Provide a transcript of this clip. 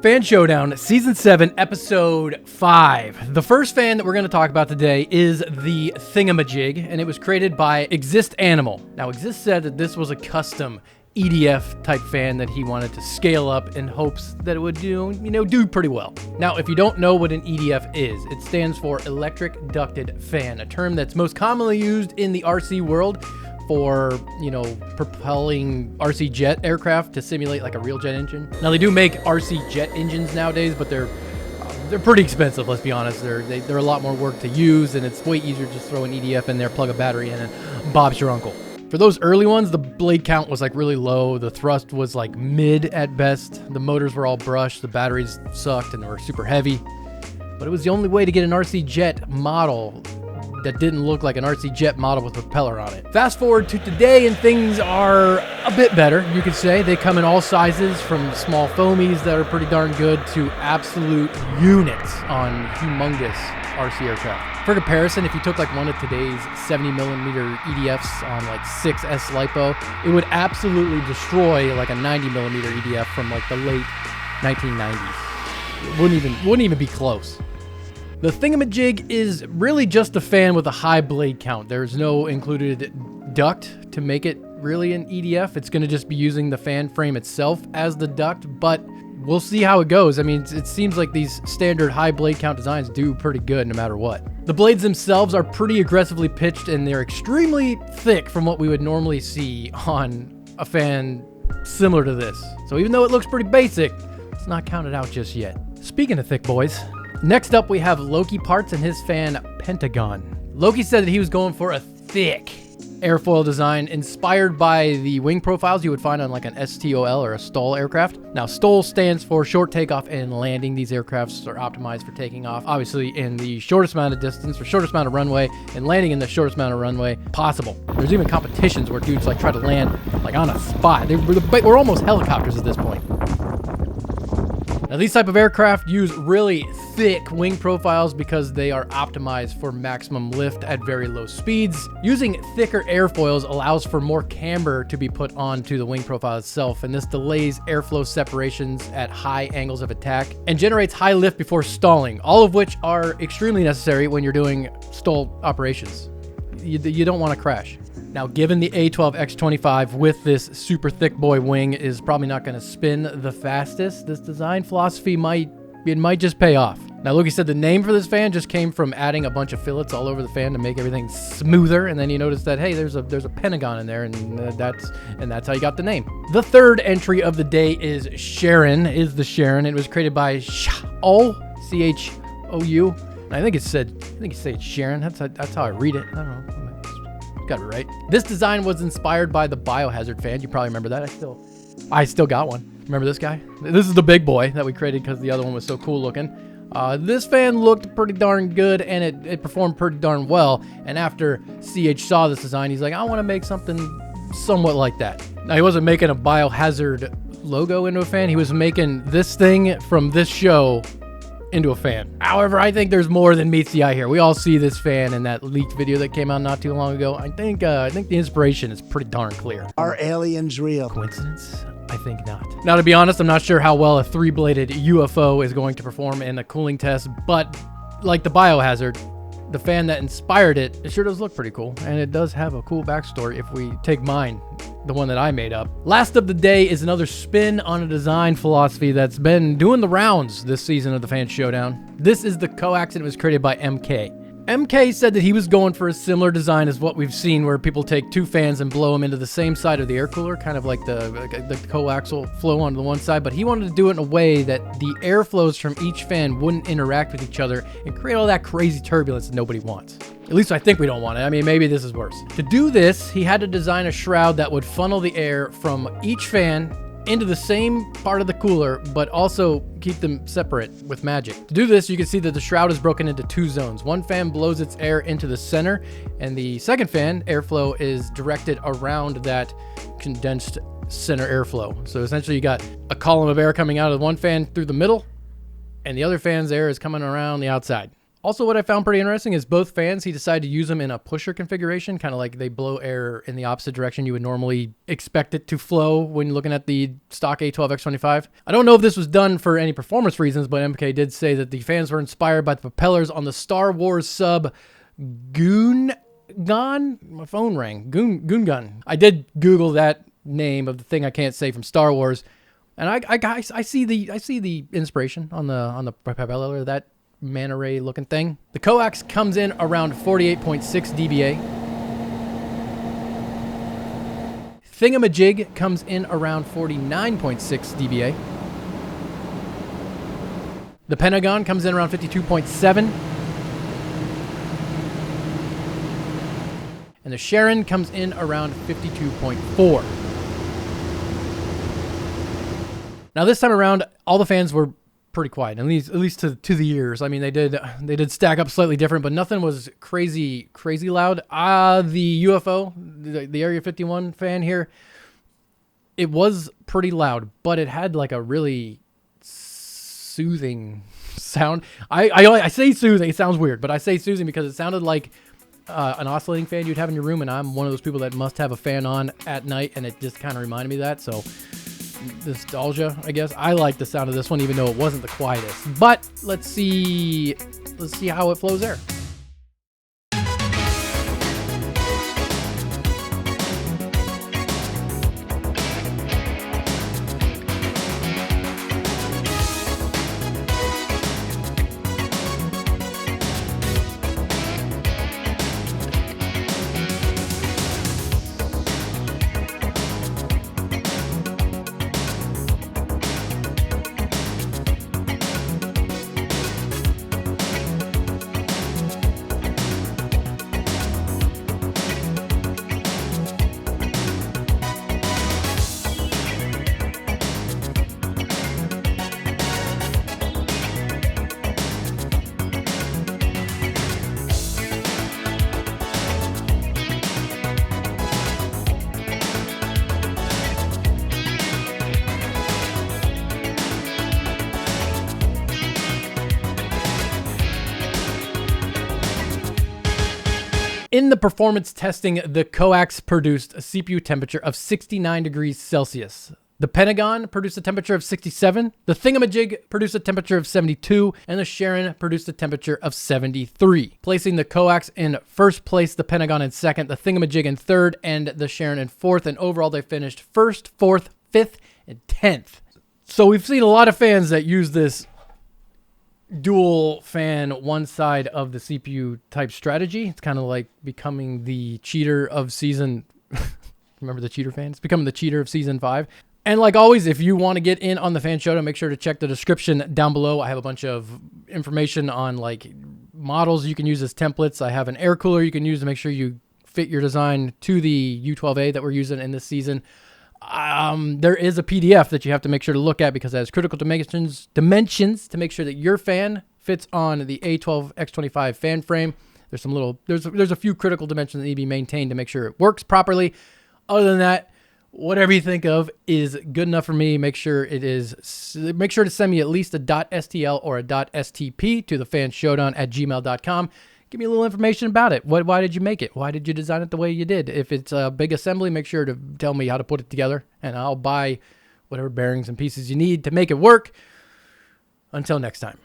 Fan Showdown, Season 7, Episode 5. The first fan that we're going to talk about today is the thingamajig, and it was created by Exist Animal. Now, Exist said that this was a custom EDF type fan that he wanted to scale up in hopes that it would do pretty well. Now, if you don't know what an EDF is, it stands for Electric Ducted Fan, a term that's most commonly used in the RC world for, propelling RC jet aircraft to simulate like a real jet engine. Now, they do make RC jet engines nowadays, but they're pretty expensive, let's be honest. They're a lot more work to use, and it's way easier to just throw an EDF in there, plug a battery in, and Bob's your uncle. For those early ones, the blade count was like really low. The thrust was like mid at best. The motors were all brushed. The batteries sucked and they were super heavy. But it was the only way to get an RC jet model that didn't look like an RC jet model with a propeller on it. Fast forward to today and things are a bit better, you could say. They come in all sizes, from small foamies that are pretty darn good to absolute units on humongous RC aircraft. For comparison, if you took like one of today's 70mm EDFs on like 6S LiPo, it would absolutely destroy like a 90mm EDF from like the late 1990s. It wouldn't even be close. The thingamajig is really just a fan with a high blade count. There's no included duct to make it really an EDF. It's going to just be using the fan frame itself as the duct, but we'll see how it goes. I mean, it seems like these standard high blade count designs do pretty good no matter what. The blades themselves are pretty aggressively pitched, and they're extremely thick from what we would normally see on a fan similar to this. So even though it looks pretty basic, it's not counted out just yet. Speaking of thick boys, next up we have Loki Parts and his fan Pentagon. Loki said that he was going for a thick airfoil design inspired by the wing profiles you would find on like an STOL or a STOL aircraft. Now, STOL stands for short takeoff and landing. These aircrafts are optimized for taking off, obviously, in the shortest amount of distance or shortest amount of runway, and landing in the shortest amount of runway possible. There's even competitions where dudes like try to land like on a spot. We're almost helicopters at this point. Now, these type of aircraft use really thick wing profiles because they are optimized for maximum lift at very low speeds. Using thicker airfoils allows for more camber to be put onto the wing profile itself, and this delays airflow separations at high angles of attack and generates high lift before stalling, all of which are extremely necessary when you're doing stall operations. You don't want to crash. Now, given the A12X25 with this super thick boy wing is probably not going to spin the fastest, this design philosophy might just pay off. Now, Loki said the name for this fan just came from adding a bunch of fillets all over the fan to make everything smoother, and then you notice that, hey, there's a Pentagon in there, and that's how you got the name. The third entry of the day is Sharon. It was created by Chou, C-H-O-U. I think it's Sharon. That's how I read it. I don't know. Got it right. This design was inspired by the Biohazard fan. You probably remember that. I still got one. Remember this guy? This is the big boy that we created because the other one was so cool looking. This fan looked pretty darn good, and it performed pretty darn well. And after CH saw this design, he's like, I want to make something somewhat like that. Now, he wasn't making a Biohazard logo into a fan. He was making this thing from this show into a fan. However, I think there's more than meets the eye here. We all see this fan in that leaked video that came out not too long ago. I think the inspiration is pretty darn clear. Are aliens real? Coincidence? I think not. Now, to be honest, I'm not sure how well a 3-bladed UFO is going to perform in a cooling test, but like the Biohazard, the fan that inspired it sure does look pretty cool, and it does have a cool backstory if we take mine, the one that I made up. Last of the day is another spin on a design philosophy that's been doing the rounds this season of the Fan Showdown. This is the Coax, and it was created by MK. MK said that he was going for a similar design as what we've seen, where people take two fans and blow them into the same side of the air cooler, kind of like the coaxial flow onto the one side, but he wanted to do it in a way that the airflows from each fan wouldn't interact with each other and create all that crazy turbulence that nobody wants. At least I think we don't want it. I mean, maybe this is worse. To do this, he had to design a shroud that would funnel the air from each fan into the same part of the cooler, but also keep them separate with magic. To do this, you can see that the shroud is broken into two zones. One fan blows its air into the center, and the second fan, airflow, is directed around that condensed center airflow. So essentially you got a column of air coming out of one fan through the middle, and the other fan's air is coming around the outside. Also, what I found pretty interesting is both fans, he decided to use them in a pusher configuration, kind of like they blow air in the opposite direction you would normally expect it to flow when you're looking at the stock A12X25. I don't know if this was done for any performance reasons, but MK did say that the fans were inspired by the propellers on the Star Wars sub Gungan. My phone rang. Gungan. I did Google that name of the thing I can't say from Star Wars, and I see the inspiration on the propeller, that manta ray looking thing. The Coax comes in around 48.6 dBA. Thingamajig comes in around 49.6 dBA. The Pentagon comes in around 52.7. And the Sharon comes in around 52.4. Now this time around, all the fans were pretty quiet, at least to the ears. I mean, they did stack up slightly different, but nothing was crazy loud. The UFO, the Area 51 fan here, it was pretty loud, but it had like a really soothing sound. I say soothing, it sounds weird, but I say soothing because it sounded like an oscillating fan you'd have in your room, and I'm one of those people that must have a fan on at night, and it just kind of reminded me of that, so nostalgia, I guess. I like the sound of this one, even though it wasn't the quietest. But let's see how it flows there. In the performance testing, the Coax produced a CPU temperature of 69 degrees Celsius. The Pentagon produced a temperature of 67, the Thingamajig produced a temperature of 72, and the Sharon produced a temperature of 73. Placing the Coax in first place, the Pentagon in second, the Thingamajig in third, and the Sharon in fourth, and overall they finished first, fourth, fifth, and 10th. So we've seen a lot of fans that use this dual fan one side of the CPU type strategy. It's kind of like becoming the cheater of season... Remember the cheater fan? It's becoming the cheater of season 5. And like always, if you want to get in on the Fan Showdown, make sure to check the description down below. I have a bunch of information on like models you can use as templates. I have an air cooler you can use to make sure you fit your design to the U12A that we're using in this season. There is a PDF that you have to make sure to look at because it has critical dimensions to make sure that your fan fits on the A12X25 fan frame. There's a few critical dimensions that need to be maintained to make sure it works properly. Other than that, whatever you think of is good enough for me. Make sure to send me at least a .stl or a .stp to thefanshowdown@gmail.com. Give me a little information about it. Why did you make it? Why did you design it the way you did? If it's a big assembly, make sure to tell me how to put it together, and I'll buy whatever bearings and pieces you need to make it work. Until next time.